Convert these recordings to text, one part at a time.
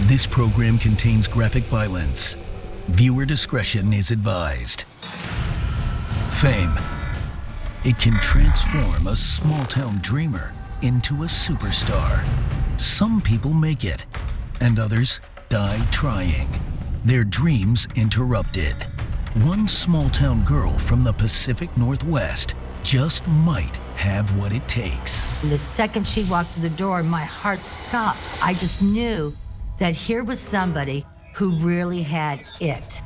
This program contains graphic violence. Viewer discretion is advised. Fame. It can transform a small-town dreamer into a superstar. Some people make it, and others die trying. Their dreams interrupted. One small-town girl from the Pacific Northwest just might have what it takes. The second she walked through the door, my heart stopped. I just knew that here was somebody who really had it.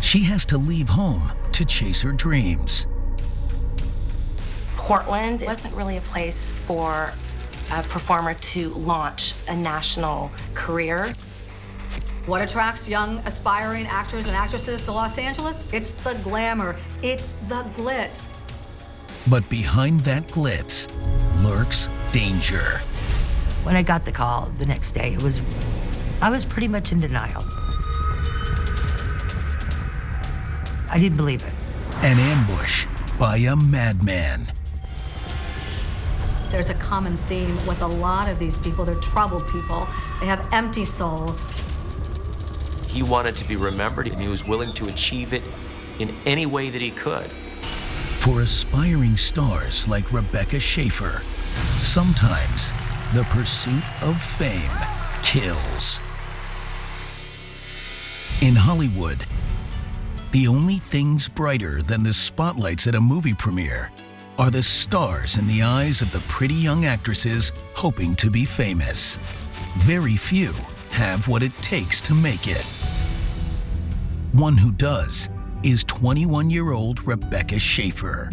She has to leave home to chase her dreams. Portland wasn't really a place for a performer to launch a national career. What attracts young, aspiring actors and actresses to Los Angeles? It's the glamour, it's the glitz. But behind that glitz lurks danger. When I got the call the next day, I was pretty much in denial. I didn't believe it. An ambush by a madman. There's a common theme with a lot of these people. They're troubled people. They have empty souls. He wanted to be remembered, and he was willing to achieve it in any way that he could. For aspiring stars like Rebecca Schaeffer, sometimes the pursuit of fame kills. In Hollywood, the only things brighter than the spotlights at a movie premiere are the stars in the eyes of the pretty young actresses hoping to be famous. Very few have what it takes to make it. One who does is 21-year-old Rebecca Schaeffer.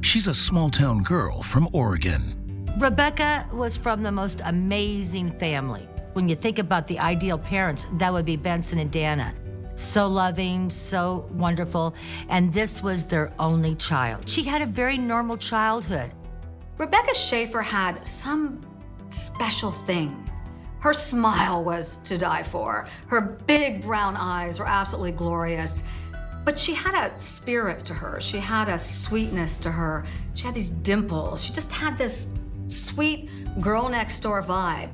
She's a small-town girl from Oregon. Rebecca was from the most amazing family. When you think about the ideal parents, that would be Benson and Dana. So loving, so wonderful, and this was their only child. She had a very normal childhood. Rebecca Schaeffer had some special thing. Her smile was to die for. Her big brown eyes were absolutely glorious. But she had a spirit to her. She had a sweetness to her. She had these dimples. She just had this sweet girl next door vibe.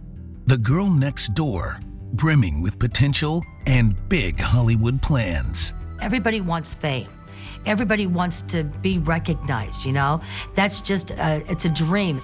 The girl next door, brimming with potential and big Hollywood plans. Everybody wants fame. Everybody wants to be recognized, you know? That's just, it's a dream.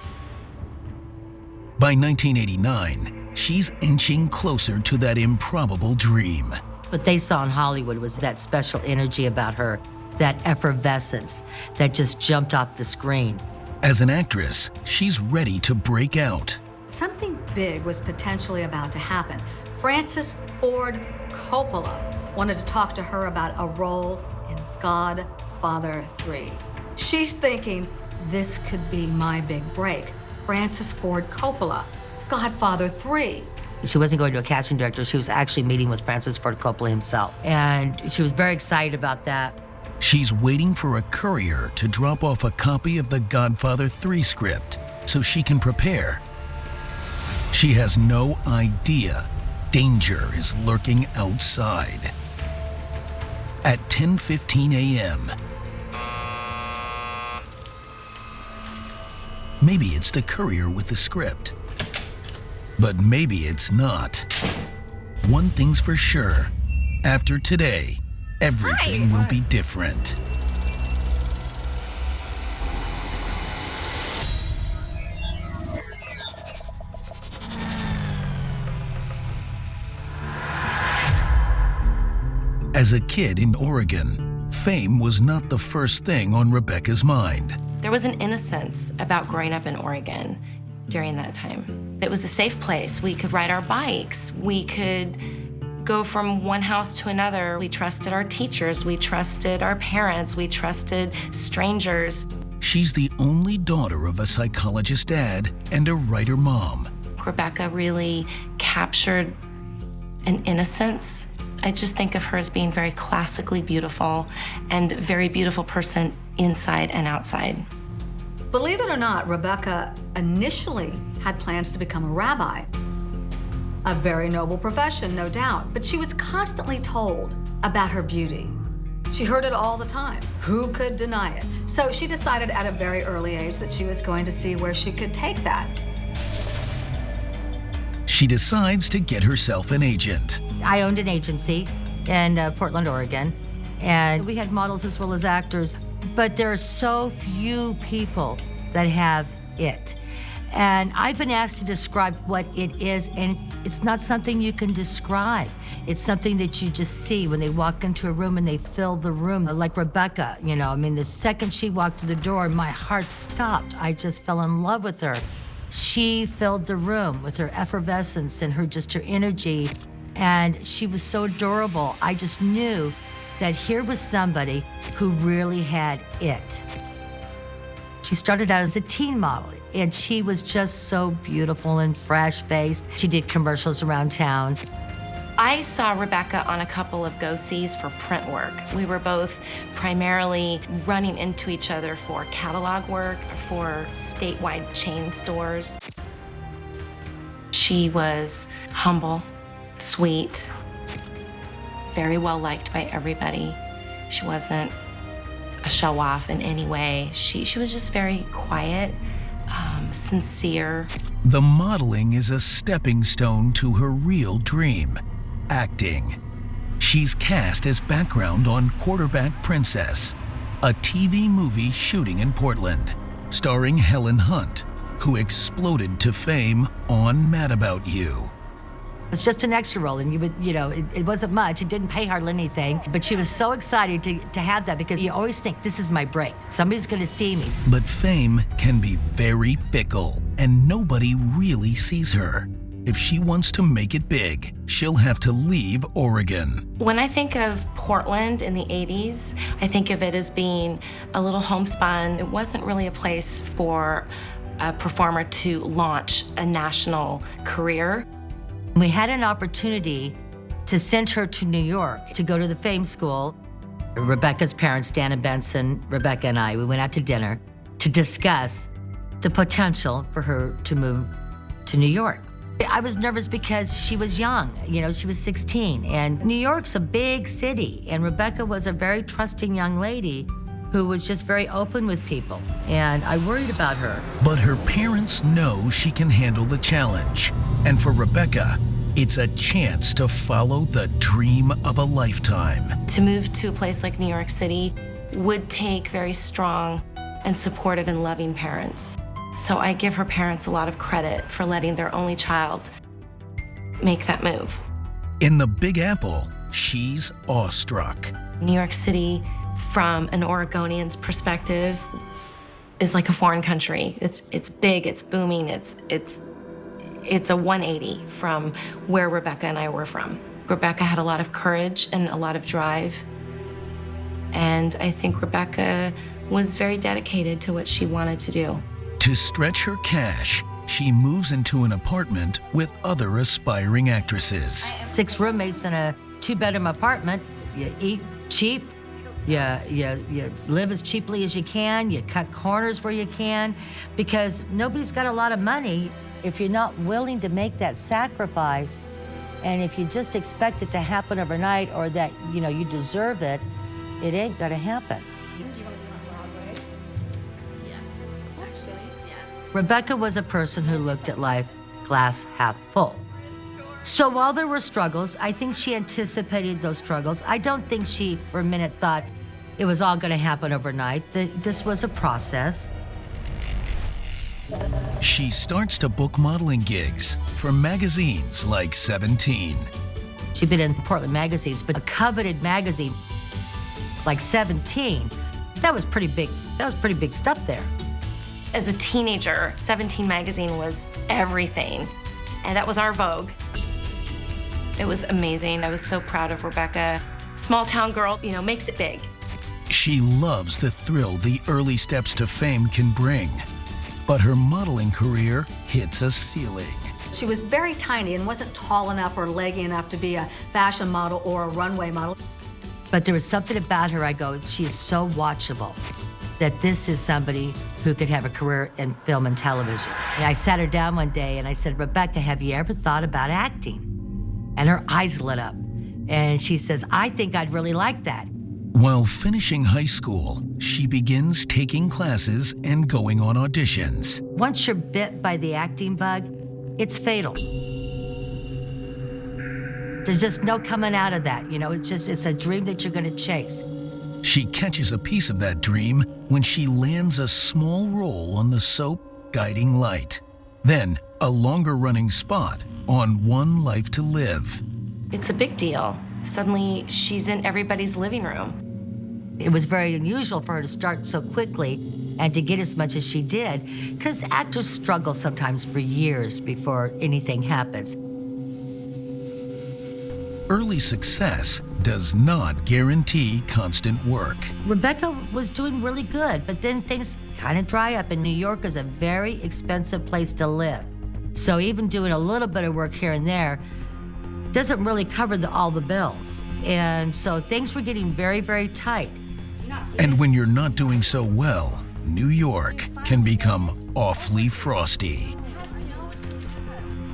By 1989, she's inching closer to that improbable dream. What they saw in Hollywood was that special energy about her, that effervescence that just jumped off the screen. As an actress, she's ready to break out. Something big was potentially about to happen. Francis Ford Coppola wanted to talk to her about a role in Godfather III. She's thinking, this could be my big break. Francis Ford Coppola, Godfather III. She wasn't going to a casting director, she was actually meeting with Francis Ford Coppola himself. And she was very excited about that. She's waiting for a courier to drop off a copy of the Godfather III script so she can prepare. She has no idea danger is lurking outside. At 10:15 a.m., maybe it's the courier with the script. But maybe it's not. One thing's for sure. After today, everything will be different. As a kid in Oregon, fame was not the first thing on Rebecca's mind. There was an innocence about growing up in Oregon during that time. It was a safe place. We could ride our bikes. We could go from one house to another. We trusted our teachers. We trusted our parents. We trusted strangers. She's the only daughter of a psychologist dad and a writer mom. Rebecca really captured an innocence. I just think of her as being very classically beautiful and a very beautiful person inside and outside. Believe it or not, Rebecca initially had plans to become a rabbi. A very noble profession, no doubt, but she was constantly told about her beauty. She heard it all the time. Who could deny it? So she decided at a very early age that she was going to see where she could take that. she decides to get herself an agent. I owned an agency in Portland, Oregon, and we had models as well as actors, but there are so few people that have it. And I've been asked to describe what it is, and it's not something you can describe. It's something that you just see when they walk into a room and they fill the room. Like Rebecca, you know, I mean, the second she walked through the door, my heart stopped. I just fell in love with her. She filled the room with her effervescence and just her energy, and she was so adorable. I just knew that here was somebody who really had it. She started out as a teen model, and she was just so beautiful and fresh-faced. She did commercials around town. I saw Rebecca on a couple of go-sees for print work. We were both primarily running into each other for catalog work, for statewide chain stores. She was humble, sweet, very well liked by everybody. She wasn't a show-off in any way. She was just very quiet, sincere. The modeling is a stepping stone to her real dream, acting. She's cast as background on Quarterback Princess, a TV movie shooting in Portland, starring Helen Hunt, who exploded to fame on Mad About You. It's just an extra role, and it wasn't much. It didn't pay hardly anything, but she was so excited to have that because you always think, this is my break. Somebody's gonna see me. But fame can be very fickle, and nobody really sees her. If she wants to make it big, she'll have to leave Oregon. When I think of Portland in the 80s, I think of it as being a little homespun. It wasn't really a place for a performer to launch a national career. We had an opportunity to send her to New York to go to the Fame School. Rebecca's parents, Dan and Benson, Rebecca and I, we went out to dinner to discuss the potential for her to move to New York. I was nervous because she was young, she was 16, and New York's a big city, and Rebecca was a very trusting young lady who was just very open with people, and I worried about her. But her parents know she can handle the challenge, and for Rebecca, it's a chance to follow the dream of a lifetime. To move to a place like New York City would take very strong and supportive and loving parents. So I give her parents a lot of credit for letting their only child make that move. In the Big Apple, she's awestruck. New York City, from an Oregonian's perspective, is like a foreign country. It's big, it's booming, it's a 180 from where Rebecca and I were from. Rebecca had a lot of courage and a lot of drive. And I think Rebecca was very dedicated to what she wanted to do. To stretch her cash, she moves into an apartment with other aspiring actresses. 6 roommates in a 2-bedroom apartment. You eat cheap, you live as cheaply as you can, you cut corners where you can, because nobody's got a lot of money. If you're not willing to make that sacrifice, and if you just expect it to happen overnight or that you deserve it, it ain't gonna happen. Rebecca was a person who looked at life glass half full. So while there were struggles, I think she anticipated those struggles. I don't think she for a minute thought it was all gonna happen overnight, that this was a process. She starts to book modeling gigs for magazines like 17. She'd been in Portland magazines, but a coveted magazine like 17, that was pretty big. That was pretty big stuff there. As a teenager, 17 magazine was everything, and that was our Vogue. It was amazing. I was so proud of Rebecca. Small town girl, makes it big. She loves the thrill the early steps to fame can bring, but her modeling career hits a ceiling. She was very tiny and wasn't tall enough or leggy enough to be a fashion model or a runway model. But there was something about her, I go, she's so watchable, that this is somebody who could have a career in film and television. And I sat her down one day and I said, Rebecca, have you ever thought about acting? And her eyes lit up. And she says, I think I'd really like that. While finishing high school, she begins taking classes and going on auditions. Once you're bit by the acting bug, it's fatal. There's just no coming out of that. It's a dream that you're going to chase. She catches a piece of that dream when she lands a small role on the soap Guiding Light. Then, a longer-running spot on One Life to Live. It's a big deal. Suddenly, she's in everybody's living room. It was very unusual for her to start so quickly and to get as much as she did, because actors struggle sometimes for years before anything happens. Early success does not guarantee constant work. Rebecca was doing really good, but then things kind of dry up, and New York is a very expensive place to live. So even doing a little bit of work here and there doesn't really cover all the bills. And so things were getting very, very tight. And when you're not doing so well, New York can become awfully frosty.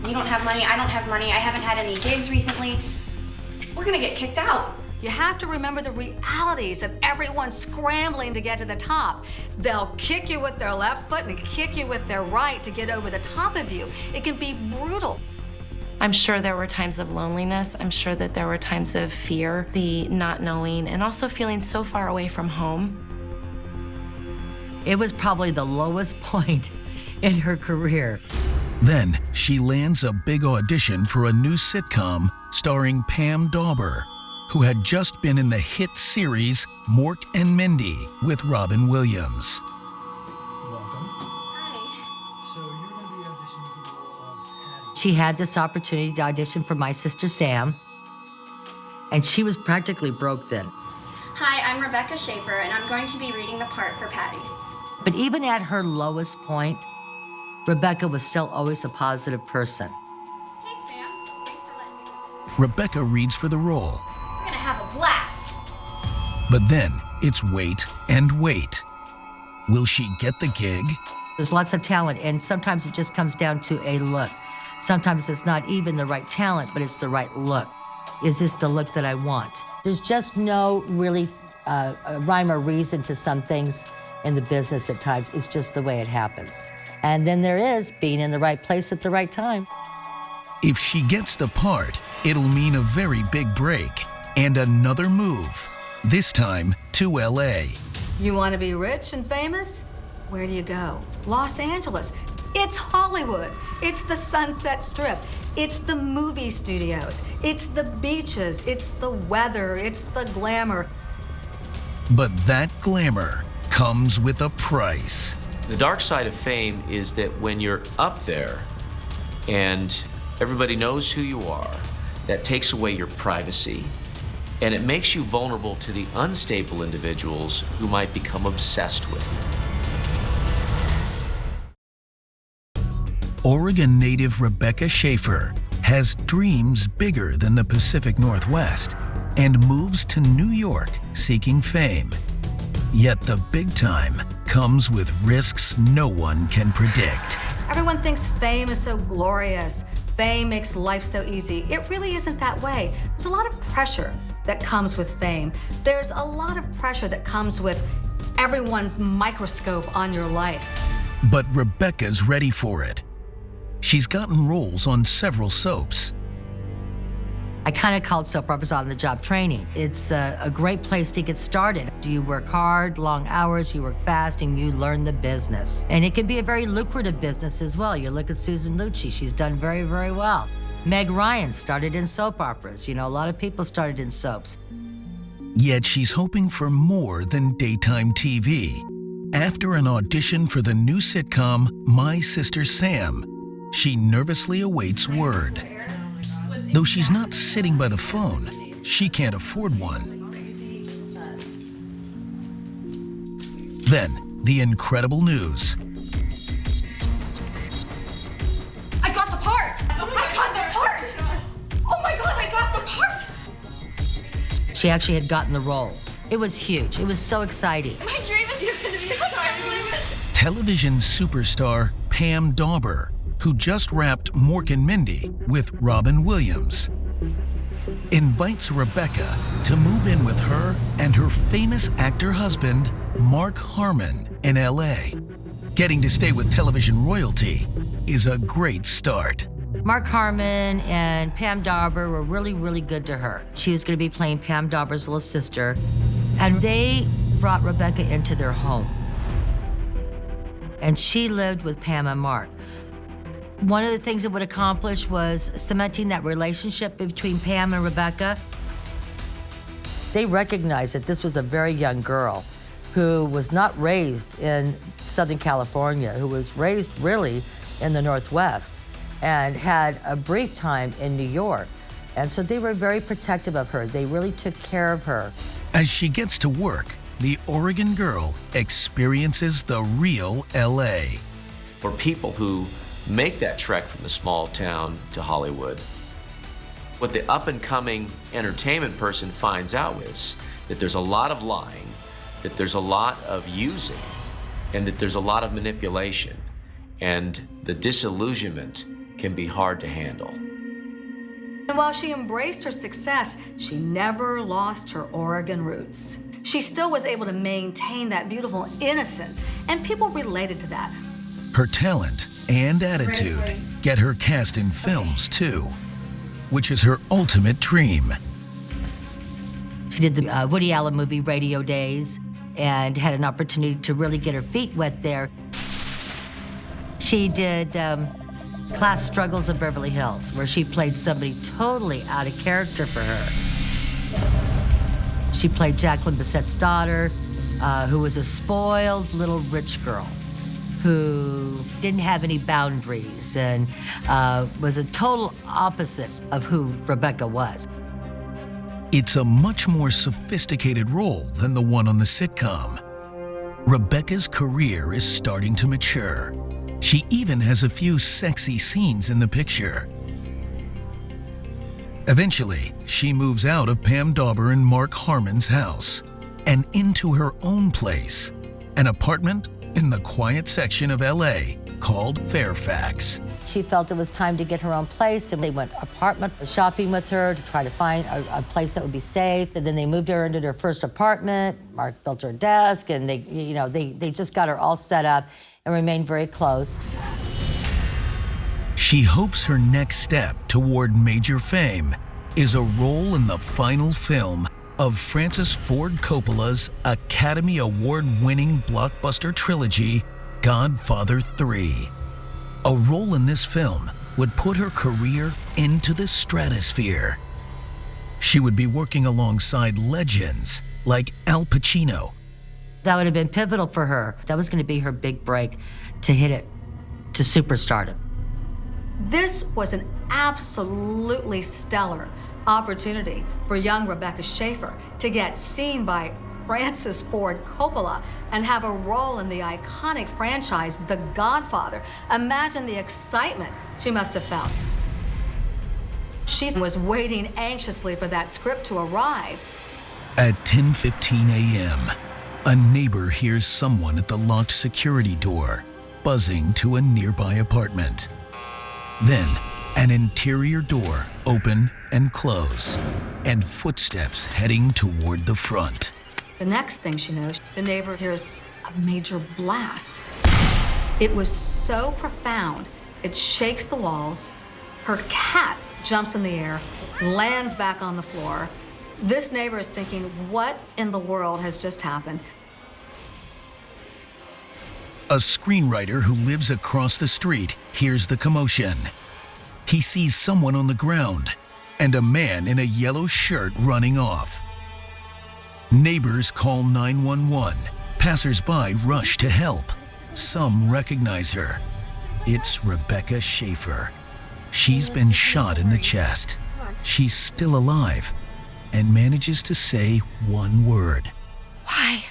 You don't have money, I don't have money, I haven't had any gigs recently. We're gonna get kicked out. You have to remember the realities of everyone scrambling to get to the top. They'll kick you with their left foot and kick you with their right to get over the top of you. It can be brutal. I'm sure there were times of loneliness. I'm sure that there were times of fear, the not knowing, and also feeling so far away from home. It was probably the lowest point in her career. Then she lands a big audition for a new sitcom starring Pam Dauber, who had just been in the hit series Mork and Mindy with Robin Williams. She had this opportunity to audition for My Sister Sam, and she was practically broke then. Hi, I'm Rebecca Schaeffer, and I'm going to be reading the part for Patty. But even at her lowest point, Rebecca was still always a positive person. Hey, Sam. Thanks for letting me come in. Rebecca reads for the role, We're gonna have a blast. but then it's wait and wait. Will she get the gig? There's lots of talent, and sometimes it just comes down to a look. Sometimes it's not even the right talent, but it's the right look. Is this the look that I want? There's just no really rhyme or reason to some things in the business at times. It's just the way it happens. And then there is being in the right place at the right time. If she gets the part, it'll mean a very big break and another move, this time to LA. You want to be rich and famous? Where do you go? Los Angeles. It's Hollywood. It's the Sunset Strip. It's the movie studios. It's the beaches. It's the weather. It's the glamour. But that glamour comes with a price. The dark side of fame is that when you're up there and everybody knows who you are, that takes away your privacy, and it makes you vulnerable to the unstable individuals who might become obsessed with you. Oregon native Rebecca Schaeffer has dreams bigger than the Pacific Northwest and moves to New York seeking fame. Yet the big time comes with risks no one can predict. Everyone thinks fame is so glorious. Fame makes life so easy. It really isn't that way. There's a lot of pressure that comes with fame. There's a lot of pressure that comes with everyone's microscope on your life. But Rebecca's ready for it. She's gotten roles on several soaps. I kind of called soap operas on-the-job training. It's a great place to get started. You work hard, long hours, you work fast, and you learn the business. And it can be a very lucrative business as well. You look at Susan Lucci, she's done very, very well. Meg Ryan started in soap operas. You know, a lot of people started in soaps. Yet she's hoping for more than daytime TV. After an audition for the new sitcom My Sister Sam, she nervously awaits word. Though she's not sitting by the phone, she can't afford one. Then, the incredible news. I got the part! I got the part! Oh my God, I got the part! She actually had gotten the role. It was huge. It was so exciting. My dream is going to be a star. Television superstar Pam Dauber, who just wrapped Mork and Mindy with Robin Williams, invites Rebecca to move in with her and her famous actor husband, Mark Harmon, in LA. Getting to stay with television royalty is a great start. Mark Harmon and Pam Dauber were really, really good to her. She was going to be playing Pam Dauber's little sister, and they brought Rebecca into their home. And she lived with Pam and Mark. One of the things it would accomplish was cementing that relationship between Pam and Rebecca. They recognized that this was a very young girl who was not raised in Southern California, who was raised really in the Northwest and had a brief time in New York. And so they were very protective of her. They really took care of her. As she gets to work, the Oregon girl experiences the real LA. For people who make that trek from the small town to Hollywood, what the up-and-coming entertainment person finds out is that there's a lot of lying, that there's a lot of using, and that there's a lot of manipulation. And the disillusionment can be hard to handle. And while she embraced her success, she never lost her Oregon roots. She still was able to maintain that beautiful innocence, and people related to that. Her talent and attitude get her cast in films too, which is her ultimate dream. She did the Woody Allen movie Radio Days and had an opportunity to really get her feet wet there. She did Class Struggles of Beverly Hills, where she played somebody totally out of character for her. She played Jacqueline Bissette's daughter, who was a spoiled little rich girl who didn't have any boundaries and was a total opposite of who Rebecca was. It's a much more sophisticated role than the one on the sitcom. Rebecca's career is starting to mature. She even has a few sexy scenes in the picture. Eventually, she moves out of Pam Dauber and Mark Harmon's house and into her own place, an apartment in the quiet section of LA called Fairfax. She felt it was time to get her own place, and they went apartment shopping with her to try to find a place that would be safe. And then they moved her into their first apartment. Mark built her a desk, and they just got her all set up and remained very close. She hopes her next step toward major fame is a role in the final film of Francis Ford Coppola's Academy Award-winning blockbuster trilogy, Godfather III. A role in this film would put her career into the stratosphere. She would be working alongside legends like Al Pacino. That would have been pivotal for her. That was going to be her big break to hit it to superstardom. This was an absolutely stellar opportunity for young Rebecca Schaeffer to get seen by Francis Ford Coppola and have a role in the iconic franchise, The Godfather. Imagine the excitement she must have felt. She was waiting anxiously for that script to arrive. At 10:15 a.m., a neighbor hears someone at the locked security door buzzing to a nearby apartment. Then, an interior door open and close, and footsteps heading toward the front. The next thing she knows, the neighbor hears a major blast. It was so profound, it shakes the walls. Her cat jumps in the air, lands back on the floor. This neighbor is thinking, what in the world has just happened? A screenwriter who lives across the street hears the commotion. He sees someone on the ground and a man in a yellow shirt running off. Neighbors call 911. Passers-by rush to help. Some recognize her. It's Rebecca Schaeffer. She's been shot in the chest. She's still alive and manages to say one word. Why?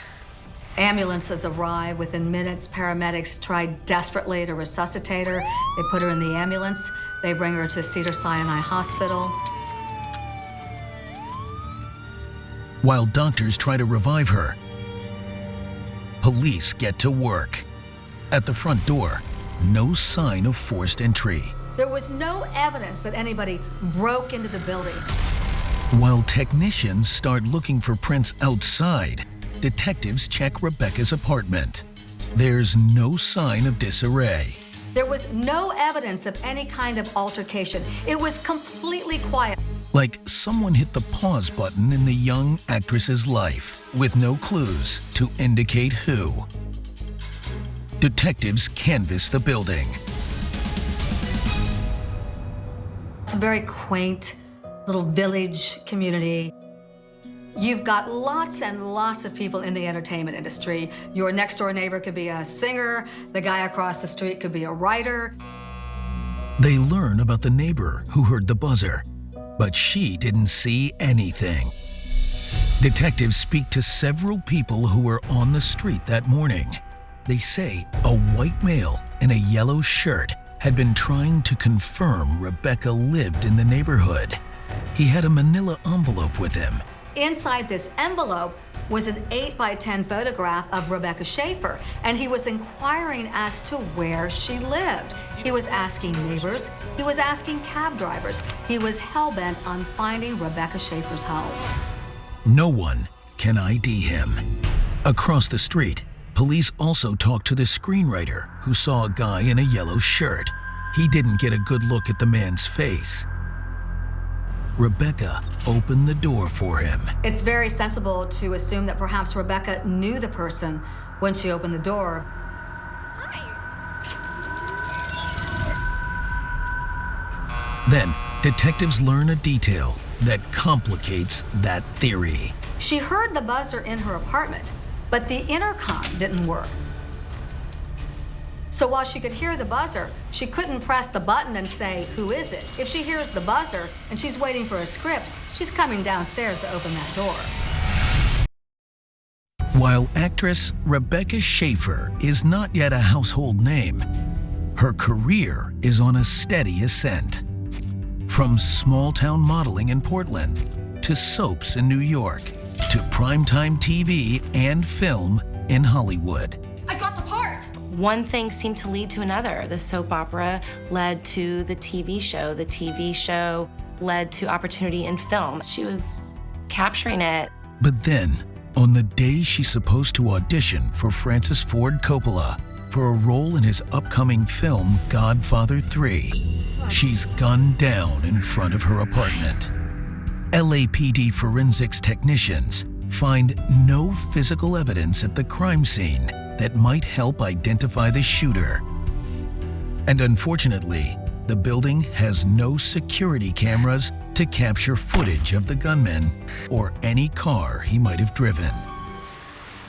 Ambulances arrive within minutes. Paramedics try desperately to resuscitate her. They put her in the ambulance. They bring her to Cedars-Sinai Hospital. While doctors try to revive her, police get to work. At the front door, no sign of forced entry. There was no evidence that anybody broke into the building. While technicians start looking for prints outside, detectives check Rebecca's apartment. There's no sign of disarray. There was no evidence of any kind of altercation. It was completely quiet. Like someone hit the pause button in the young actress's life with no clues to indicate who. Detectives canvass the building. It's a very quaint little village community. You've got lots and lots of people in the entertainment industry. Your next door neighbor could be a singer, the guy across the street could be a writer. They learn about the neighbor who heard the buzzer, but she didn't see anything. Detectives speak to several people who were on the street that morning. They say a white male in a yellow shirt had been trying to confirm Rebecca lived in the neighborhood. He had a manila envelope with him. Inside this envelope was an 8x10 photograph of Rebecca Schaeffer, and he was inquiring as to where she lived. He was asking neighbors, he was asking cab drivers. He was hell-bent on finding Rebecca Schaeffer's home. No one can ID him. Across the street, police also talked to the screenwriter who saw a guy in a yellow shirt. He didn't get a good look at the man's face. Rebecca opened the door for him. It's very sensible to assume that perhaps Rebecca knew the person when she opened the door. Then, detectives learn a detail that complicates that theory. She heard the buzzer in her apartment, but the intercom didn't work. So while she could hear the buzzer, she couldn't press the button and say, "Who is it?" If she hears the buzzer and she's waiting for a script, she's coming downstairs to open that door. While actress Rebecca Schaeffer is not yet a household name, her career is on a steady ascent. From small-town modeling in Portland, to soaps in New York, to primetime TV and film in Hollywood. I got the part. One thing seemed to lead to another. The soap opera led to the TV show. The TV show led to opportunity in film. She was capturing it. But then, on the day she's supposed to audition for Francis Ford Coppola for a role in his upcoming film Godfather III, she's gunned down in front of her apartment. LAPD forensics technicians find no physical evidence at the crime scene that might help identify the shooter. And unfortunately, the building has no security cameras to capture footage of the gunman or any car he might have driven.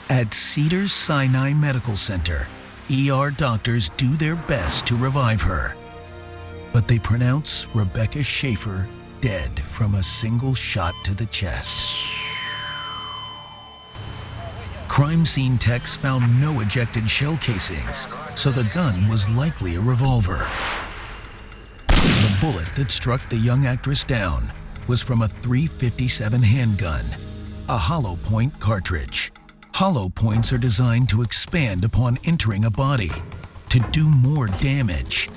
At Cedars-Sinai Medical Center, ER doctors do their best to revive her, but they pronounce Rebecca Schaeffer dead from a single shot to the chest. Crime scene techs found no ejected shell casings, so the gun was likely a revolver. The bullet that struck the young actress down was from a .357 handgun, a hollow point cartridge. Hollow points are designed to expand upon entering a body, to do more damage.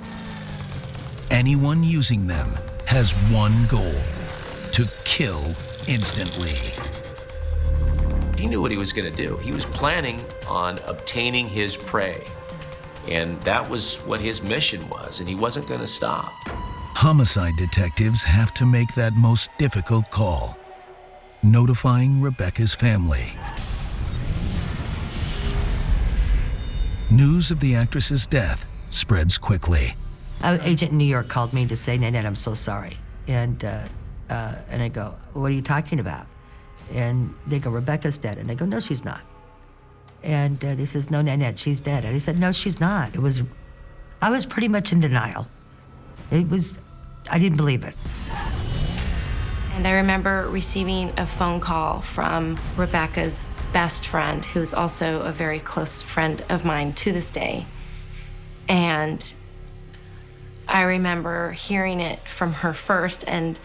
Anyone using them has one goal: to kill instantly. He knew what he was going to do. He was planning on obtaining his prey. And that was what his mission was, and he wasn't going to stop. Homicide detectives have to make that most difficult call: notifying Rebecca's family. News of the actress's death spreads quickly. An agent in New York called me to say, "Nanette, I'm so sorry." And I go, "What are you talking about?" And they go, "Rebecca's dead." And I go, "No, she's not." And they says, "No, Nanette, she's dead." And I said, "No, she's not." I was pretty much in denial. I didn't believe it. And I remember receiving a phone call from Rebecca's best friend, who's also a very close friend of mine to this day. And I remember hearing it from her first and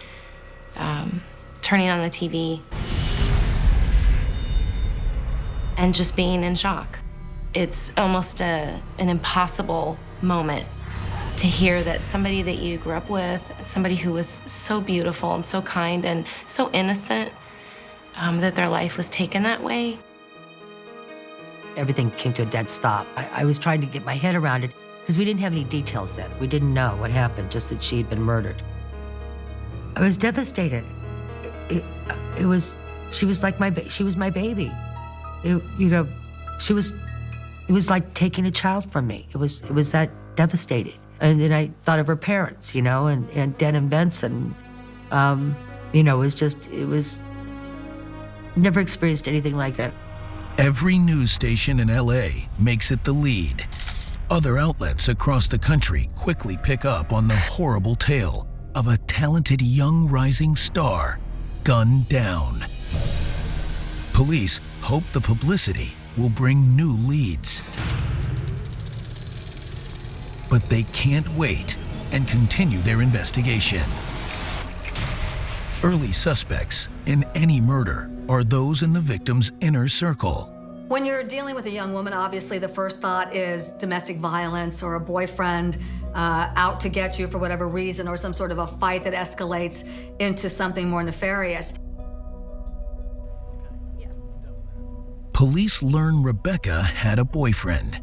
turning on the TV and just being in shock. It's almost an impossible moment to hear that somebody that you grew up with, somebody who was so beautiful and so kind and so innocent, that their life was taken that way. Everything came to a dead stop. I was trying to get my head around it. because we didn't have any details then. We didn't know what happened, just that she had been murdered. I was devastated. She was like she was my baby. It was like taking a child from me. It was that devastating. And then I thought of her parents, and Dan and Benson. It was never experienced anything like that. Every news station in LA makes it the lead. Other outlets across the country quickly pick up on the horrible tale of a talented young rising star gunned down. Police hope the publicity will bring new leads. But they can't wait and continue their investigation. Early suspects in any murder are those in the victim's inner circle. When you're dealing with a young woman, obviously the first thought is domestic violence or a boyfriend out to get you for whatever reason, or some sort of a fight that escalates into something more nefarious. Police learn Rebecca had a boyfriend.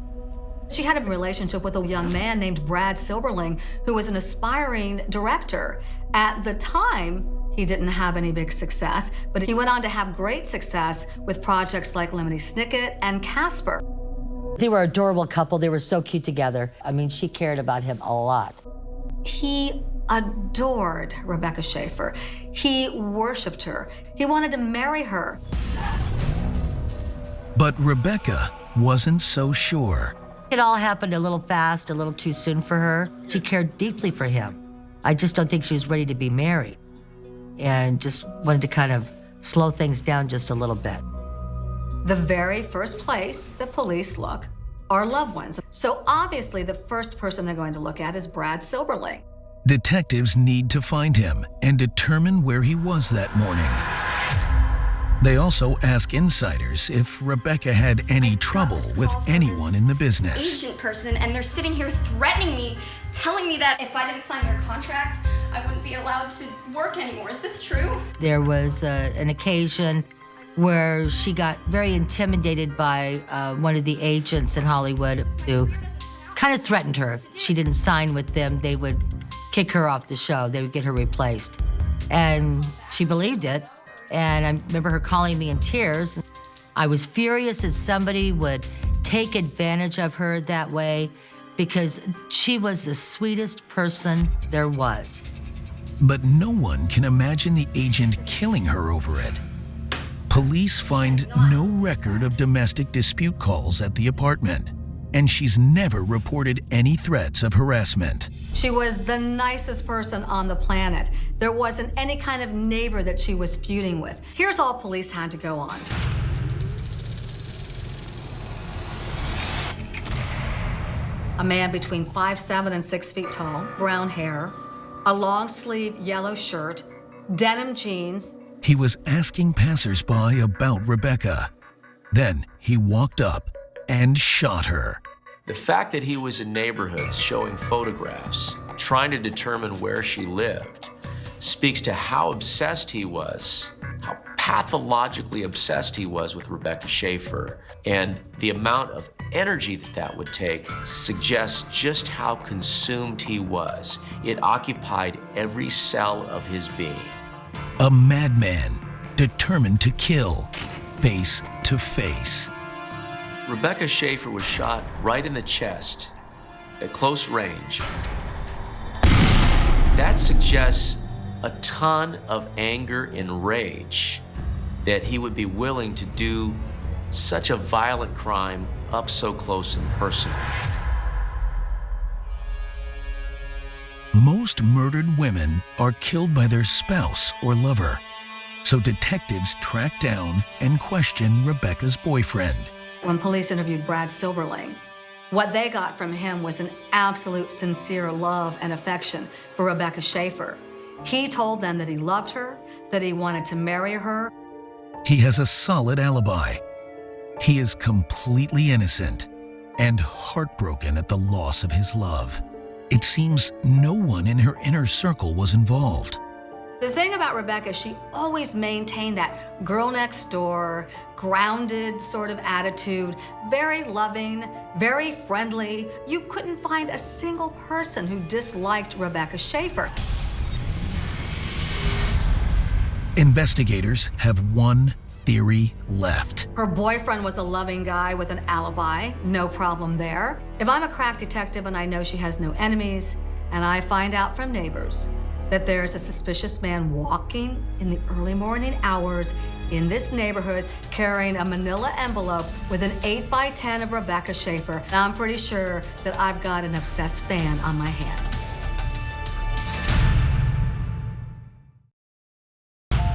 She had a relationship with a young man named Brad Silberling, who was an aspiring director. At the time, he didn't have any big success, but he went on to have great success with projects like Lemony Snicket and Casper. They were an adorable couple. They were so cute together. I mean, she cared about him a lot. He adored Rebecca Schaeffer. He worshiped her. He wanted to marry her. But Rebecca wasn't so sure. It all happened a little fast, a little too soon for her. She cared deeply for him. I just don't think she was ready to be married, and just wanted to kind of slow things down just a little bit. The very first place the police look are loved ones. So obviously the first person they're going to look at is Brad Silberling. Detectives need to find him and determine where he was that morning. They also ask insiders if Rebecca had any trouble with anyone in the business. Agent person, and they're sitting here threatening me, telling me that if I didn't sign their contract, I wouldn't be allowed to work anymore. Is this true? There was an occasion where she got very intimidated by one of the agents in Hollywood who kind of threatened her. If she didn't sign with them, they would kick her off the show. They would get her replaced. And she believed it. And I remember her calling me in tears. I was furious that somebody would take advantage of her that way, because she was the sweetest person there was. But no one can imagine the agent killing her over it. Police find no record of domestic dispute calls at the apartment, and she's never reported any threats of harassment. She was the nicest person on the planet. There wasn't any kind of neighbor that she was feuding with. Here's all police had to go on. A man between 5'7" and 6 feet tall, brown hair, a long sleeve yellow shirt, denim jeans. He was asking passersby about Rebecca. Then he walked up and shot her. The fact that he was in neighborhoods showing photographs, trying to determine where she lived, speaks to how obsessed he was, how pathologically obsessed he was with Rebecca Schaeffer. And the amount of energy that would take suggests just how consumed he was. It occupied every cell of his being. A madman, determined to kill, face to face. Rebecca Schaeffer was shot right in the chest at close range. That suggests a ton of anger and rage that he would be willing to do such a violent crime up so close and personal. Most murdered women are killed by their spouse or lover, so detectives track down and question Rebecca's boyfriend. When police interviewed Brad Silberling, what they got from him was an absolute sincere love and affection for Rebecca Schaeffer. He told them that he loved her, that he wanted to marry her. He has a solid alibi. He is completely innocent and heartbroken at the loss of his love. It seems no one in her inner circle was involved. The thing about Rebecca, she always maintained that girl next door, grounded sort of attitude, very loving, very friendly. You couldn't find a single person who disliked Rebecca Schaeffer. Investigators have one theory left. Her boyfriend was a loving guy with an alibi, no problem there. If I'm a crack detective and I know she has no enemies, and I find out from neighbors that there's a suspicious man walking in the early morning hours in this neighborhood carrying a manila envelope with an 8x10 of Rebecca Schaeffer, I'm pretty sure that I've got an obsessed fan on my hands.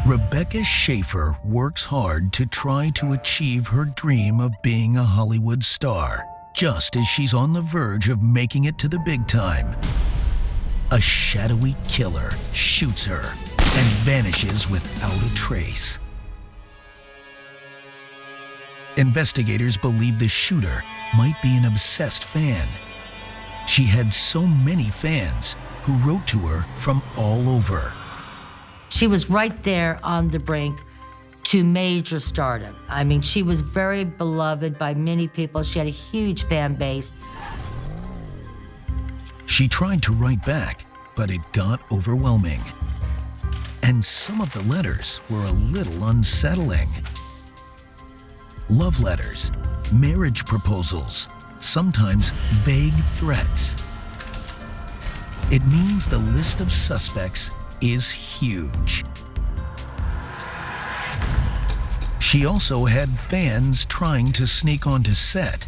Rebecca Schaeffer works hard to try to achieve her dream of being a Hollywood star. Just as she's on the verge of making it to the big time, a shadowy killer shoots her and vanishes without a trace. Investigators believe the shooter might be an obsessed fan. She had so many fans who wrote to her from all over. She was right there on the brink to major stardom. I mean, she was very beloved by many people. She had a huge fan base. She tried to write back, but it got overwhelming. And some of the letters were a little unsettling. Love letters, marriage proposals, sometimes vague threats. It means the list of suspects is huge. She also had fans trying to sneak onto set.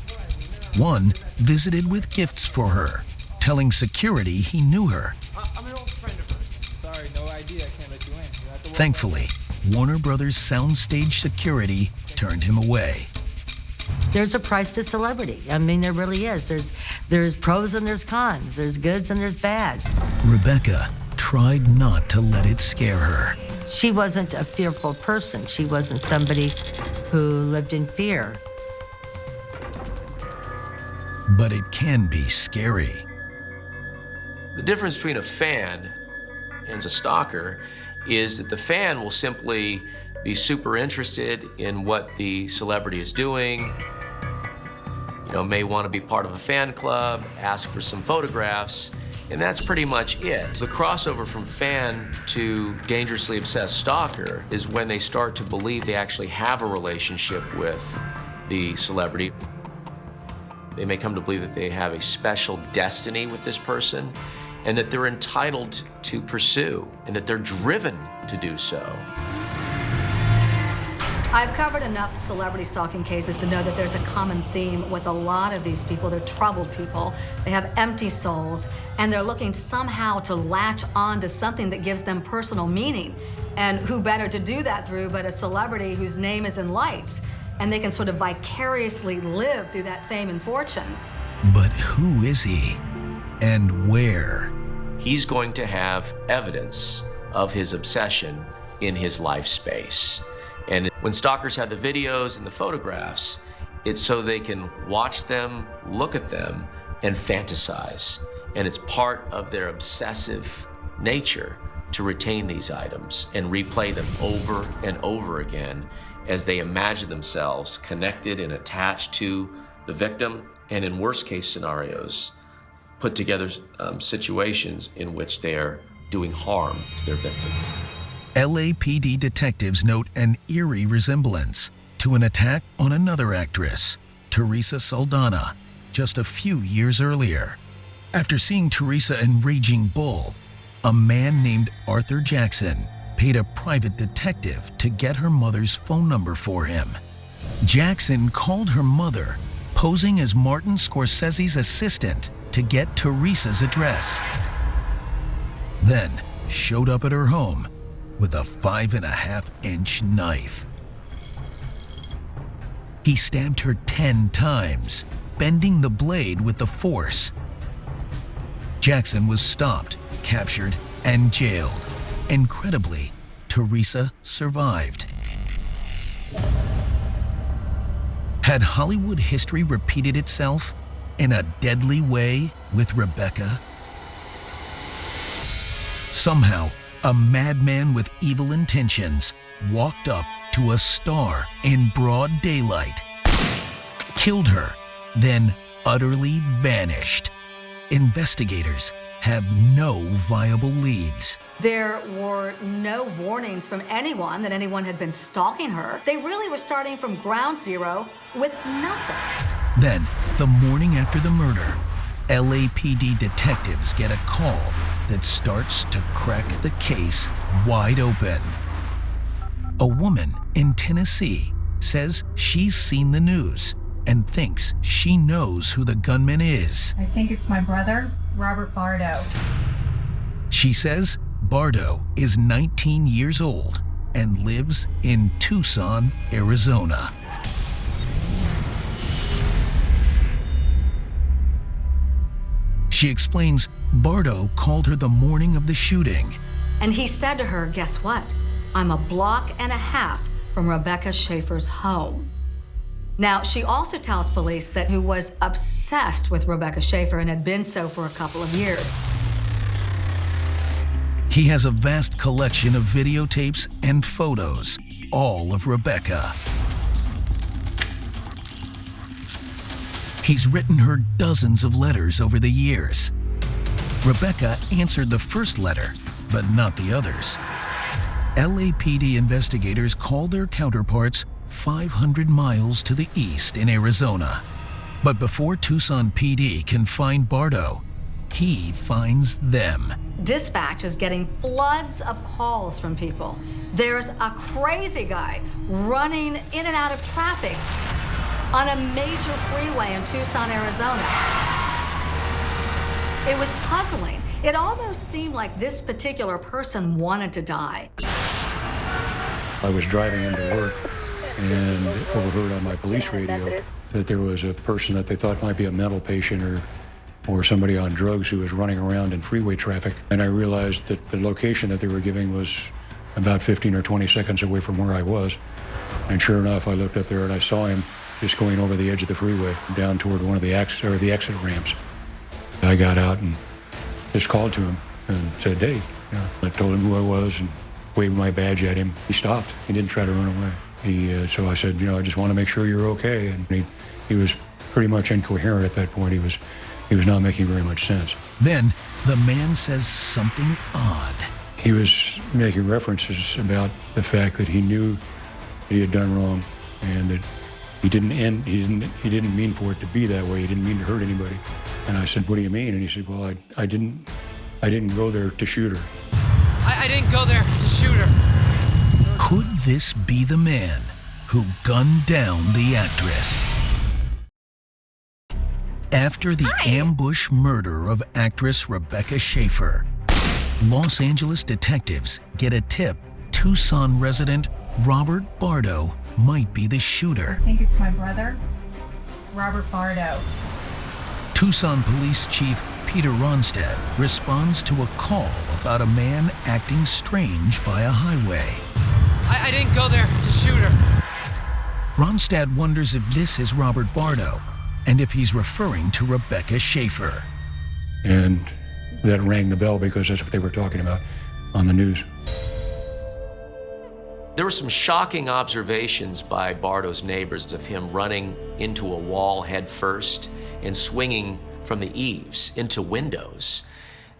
One visited with gifts for her, telling security he knew her. I'm an old friend of hers. Sorry, no idea. I can't let you in. You're at the Thankfully, Warner Brothers soundstage security turned him away. There's a price to celebrity. I mean, there really is. There's pros and there's cons. There's goods and there's bads. Rebecca tried not to let it scare her. She wasn't a fearful person. She wasn't somebody who lived in fear. But it can be scary. The difference between a fan and a stalker is that the fan will simply be super interested in what the celebrity is doing, may want to be part of a fan club, ask for some photographs, and that's pretty much it. The crossover from fan to dangerously obsessed stalker is when they start to believe they actually have a relationship with the celebrity. They may come to believe that they have a special destiny with this person and that they're entitled to pursue and that they're driven to do so. I've covered enough celebrity stalking cases to know that there's a common theme with a lot of these people. They're troubled people. They have empty souls, and they're looking somehow to latch on to something that gives them personal meaning. And who better to do that through but a celebrity whose name is in lights, and they can sort of vicariously live through that fame and fortune. But who is he? And where? He's going to have evidence of his obsession in his life space. And when stalkers have the videos and the photographs, it's so they can watch them, look at them, and fantasize. And it's part of their obsessive nature to retain these items and replay them over and over again as they imagine themselves connected and attached to the victim, and in worst case scenarios, put together situations in which they are doing harm to their victim. LAPD detectives note an eerie resemblance to an attack on another actress, Teresa Saldana, just a few years earlier. After seeing Teresa in Raging Bull, a man named Arthur Jackson paid a private detective to get her mother's phone number for him. Jackson called her mother, posing as Martin Scorsese's assistant to get Teresa's address. Then showed up at her home with a 5.5-inch knife. He stabbed her 10 times, bending the blade with the force. Jackson was stopped, captured, and jailed. Incredibly, Teresa survived. Had Hollywood history repeated itself in a deadly way with Rebecca? Somehow, a madman with evil intentions walked up to a star in broad daylight, killed her, then utterly vanished. Investigators have no viable leads. There were no warnings from anyone that anyone had been stalking her. They really were starting from ground zero with nothing. Then, the morning after the murder, LAPD detectives get a call that starts to crack the case wide open. A woman in Tennessee says she's seen the news and thinks she knows who the gunman is. I think it's my brother, Robert Bardo. She says Bardo is 19 years old and lives in Tucson, Arizona. She explains Bardo called her the morning of the shooting. And he said to her, guess what? I'm a block and a half from Rebecca Schaeffer's home. Now, she also tells police that who was obsessed with Rebecca Schaeffer and had been so for a couple of years. He has a vast collection of videotapes and photos, all of Rebecca. He's written her dozens of letters over the years. Rebecca answered the first letter, but not the others. LAPD investigators call their counterparts 500 miles to the east in Arizona. But before Tucson PD can find Bardo, he finds them. Dispatch is getting floods of calls from people. There's a crazy guy running in and out of traffic on a major freeway in Tucson, Arizona. It was puzzling. It almost seemed like this particular person wanted to die. I was driving into work and overheard on my police radio that there was a person that they thought might be a mental patient or somebody on drugs who was running around in freeway traffic. And I realized that the location that they were giving was about 15 or 20 seconds away from where I was. And sure enough, I looked up there and I saw him just going over the edge of the freeway down toward one of the exit ramps. I got out and just called to him and said, hey, you know, I told him who I was and waved my badge at him. He stopped. He didn't try to run away. So I said, you know, I just want to make sure you're okay. And he was pretty much incoherent at that point. He was not making very much sense. Then the man says something odd. He was making references about the fact that he knew that he had done wrong and that he didn't mean for it to be that way. He didn't mean to hurt anybody. And I said, what do you mean? And he said, well, I didn't go there to shoot her. I didn't go there to shoot her. Could this be the man who gunned down the actress? After the ambush murder of actress Rebecca Schaeffer, Los Angeles detectives get a tip Tucson resident Robert Bardo might be the shooter. I think it's my brother, Robert Bardo. Tucson Police Chief Peter Ronstadt responds to a call about a man acting strange by a highway. I didn't go there to shoot her. Ronstadt wonders if this is Robert Bardo and if he's referring to Rebecca Schaeffer. And that rang the bell because that's what they were talking about on the news. There were some shocking observations by Bardo's neighbors of him running into a wall head first and swinging from the eaves into windows.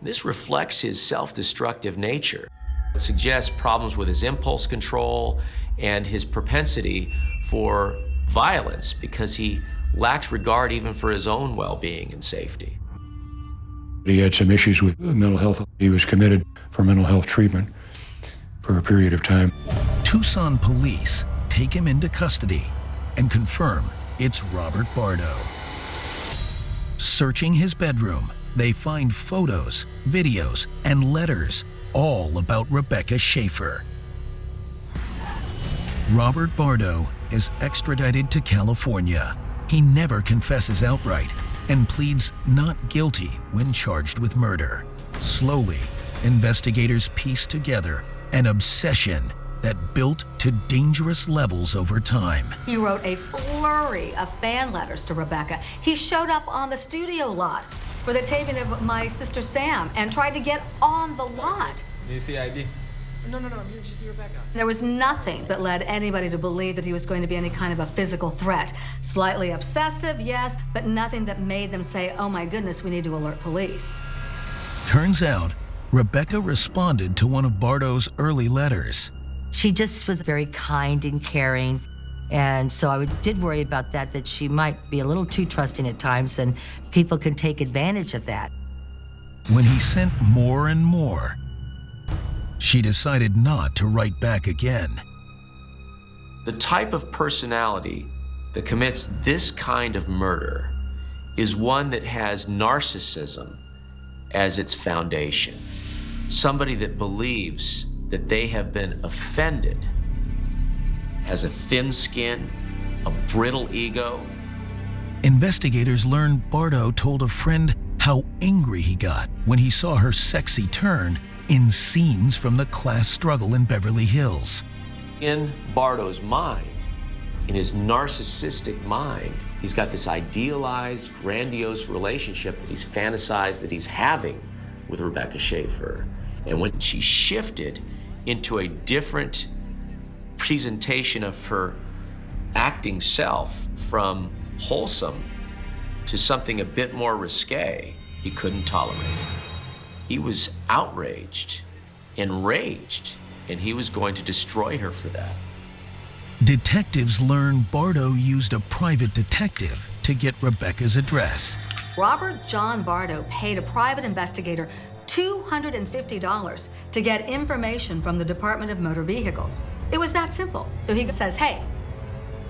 This reflects his self-destructive nature. It suggests problems with his impulse control and his propensity for violence because he lacks regard even for his own well-being and safety. He had some issues with mental health. He was committed for mental health treatment for a period of time. Tucson police take him into custody and confirm it's Robert Bardo. Searching his bedroom, they find photos, videos, and letters all about Rebecca Schaeffer. Robert Bardo is extradited to California. He never confesses outright and pleads not guilty when charged with murder. Slowly, investigators piece together an obsession that built to dangerous levels over time. He wrote a flurry of fan letters to Rebecca. He showed up on the studio lot for the taping of My Sister Sam and tried to get on the lot. Need to see ID? No, I'm here to see Rebecca. There was nothing that led anybody to believe that he was going to be any kind of a physical threat. Slightly obsessive, yes, but nothing that made them say, oh my goodness, we need to alert police. Turns out, Rebecca responded to one of Bardo's early letters. She just was very kind and caring. And so I did worry about that she might be a little too trusting at times, and people can take advantage of that. When he sent more and more, she decided not to write back again. The type of personality that commits this kind of murder is one that has narcissism as its foundation. Somebody that believes that they have been offended, has a thin skin, a brittle ego. Investigators learned Bardo told a friend how angry he got when he saw her sexy turn in scenes from the class struggle in Beverly Hills. In Bardo's mind, in his narcissistic mind, he's got this idealized, grandiose relationship that he's fantasized that he's having with Rebecca Schaeffer. And when she shifted into a different presentation of her acting self from wholesome to something a bit more risque, he couldn't tolerate it. He was outraged, enraged, and he was going to destroy her for that. Detectives learned Bardo used a private detective to get Rebecca's address. Robert John Bardo paid a private investigator $250 to get information from the Department of Motor Vehicles. It was that simple. So he says, hey,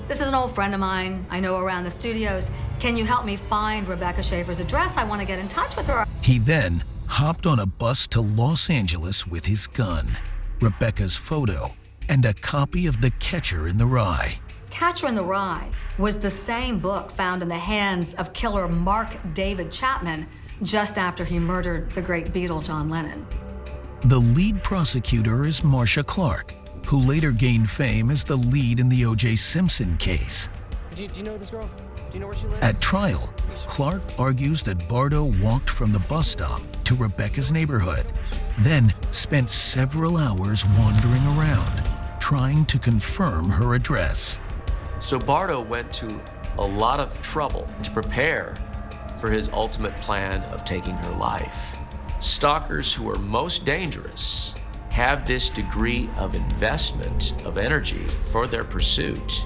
this is an old friend of mine I know around the studios. Can you help me find Rebecca Schaeffer's address? I want to get in touch with her. He then hopped on a bus to Los Angeles with his gun, Rebecca's photo, and a copy of The Catcher in the Rye. Catcher in the Rye was the same book found in the hands of killer Mark David Chapman just after he murdered the great Beatle John Lennon. The lead prosecutor is Marcia Clark, who later gained fame as the lead in the O.J. Simpson case. Do you know this girl? Do you know where she lives? At trial, Clark argues that Bardo walked from the bus stop to Rebecca's neighborhood, then spent several hours wandering around, trying to confirm her address. So Bardo went to a lot of trouble to prepare for his ultimate plan of taking her life. Stalkers who are most dangerous have this degree of investment of energy for their pursuit.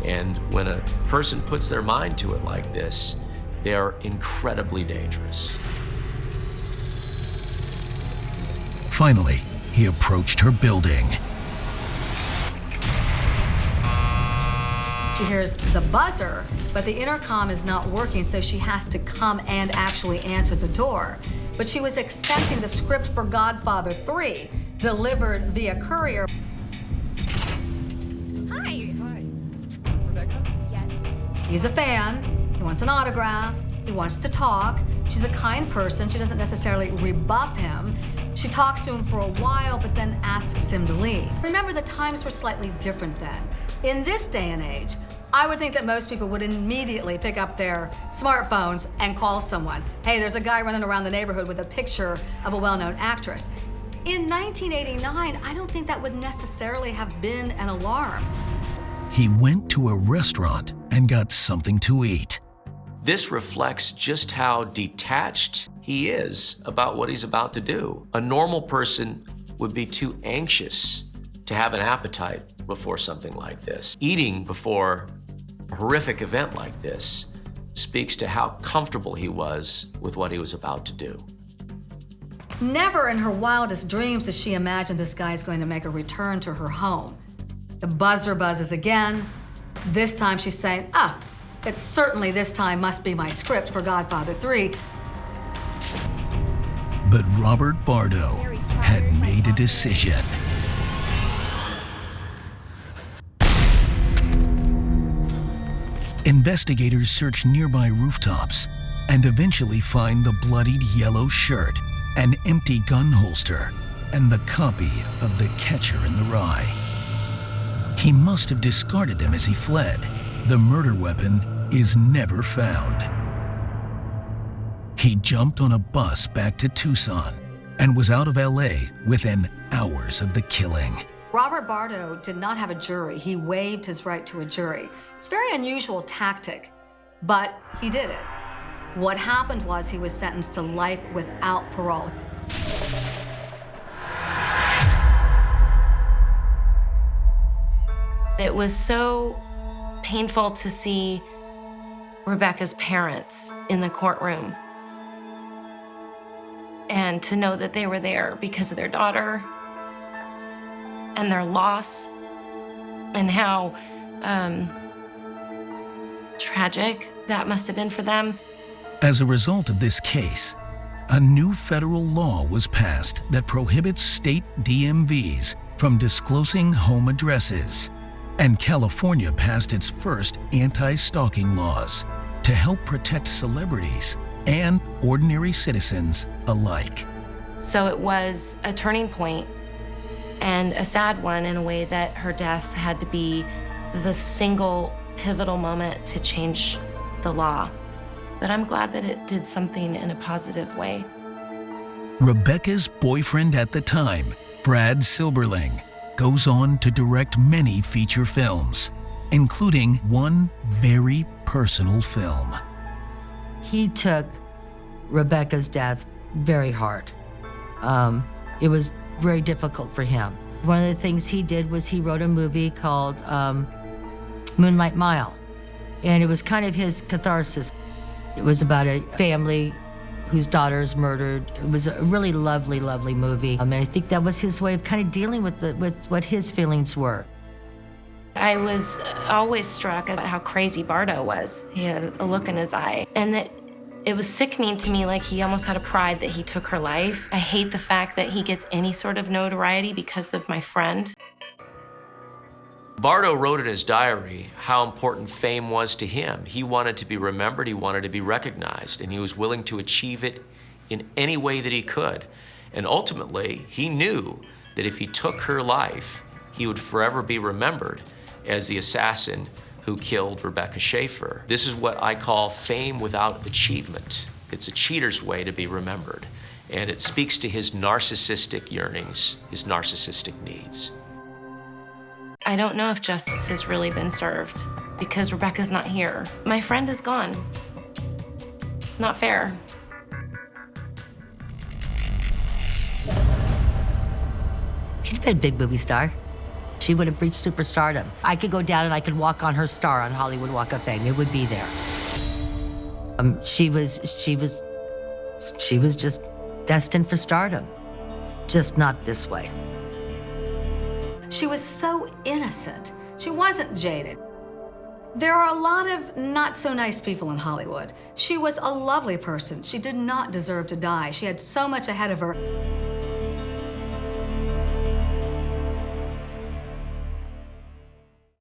And when a person puts their mind to it like this, they are incredibly dangerous. Finally, he approached her building. She hears the buzzer, but the intercom is not working, so she has to come and actually answer the door. But she was expecting the script for Godfather III delivered via courier. Hi. Rebecca? Yes. He's a fan. He wants an autograph. He wants to talk. She's a kind person. She doesn't necessarily rebuff him. She talks to him for a while, but then asks him to leave. Remember, the times were slightly different then. In this day and age, I would think that most people would immediately pick up their smartphones and call someone. Hey, there's a guy running around the neighborhood with a picture of a well-known actress. In 1989, I don't think that would necessarily have been an alarm. He went to a restaurant and got something to eat. This reflects just how detached he is about what he's about to do. A normal person would be too anxious to have an appetite before something like this. Eating before a horrific event like this speaks to how comfortable he was with what he was about to do. Never in her wildest dreams does she imagine this guy's going to make a return to her home. The buzzer buzzes again. This time she's saying, it certainly this time must be my script for Godfather III. But Robert Bardo had made a decision. Investigators search nearby rooftops and eventually find the bloodied yellow shirt, an empty gun holster, and the copy of The Catcher in the Rye. He must have discarded them as he fled. The murder weapon is never found. He jumped on a bus back to Tucson and was out of LA within hours of the killing. Robert Bardo did not have a jury. He waived his right to a jury. It's a very unusual tactic, but he did it. What happened was he was sentenced to life without parole. It was so painful to see Rebecca's parents in the courtroom and to know that they were there because of their daughter and their loss and how tragic that must have been for them. As a result of this case, a new federal law was passed that prohibits state DMVs from disclosing home addresses. And California passed its first anti-stalking laws to help protect celebrities and ordinary citizens alike. So it was a turning point and a sad one in a way that her death had to be the single pivotal moment to change the law. But I'm glad that it did something in a positive way. Rebecca's boyfriend at the time, Brad Silberling, goes on to direct many feature films, including one very personal film. He took Rebecca's death very hard. It was very difficult for him. One of the things he did was he wrote a movie called Moonlight Mile, and it was kind of his catharsis. It was about a family whose daughter is murdered. It was a really lovely, lovely movie. And I think that was his way of kind of dealing with what his feelings were. I was always struck at how crazy Bardo was. He had a look in his eye. And that it was sickening to me, like he almost had a pride that he took her life. I hate the fact that he gets any sort of notoriety because of my friend. Bardo wrote in his diary how important fame was to him. He wanted to be remembered, he wanted to be recognized, and he was willing to achieve it in any way that he could. And ultimately, he knew that if he took her life, he would forever be remembered as the assassin who killed Rebecca Schaeffer. This is what I call fame without achievement. It's a cheater's way to be remembered, and it speaks to his narcissistic yearnings, his narcissistic needs. I don't know if justice has really been served because Rebecca's not here. My friend is gone. It's not fair. She'd been a big movie star. She would have reached superstardom. I could go down and I could walk on her star on Hollywood Walk of Fame. It would be there. She was just destined for stardom, just not this way. She was so innocent. She wasn't jaded. There are a lot of not so nice people in Hollywood. She was a lovely person. She did not deserve to die. She had so much ahead of her.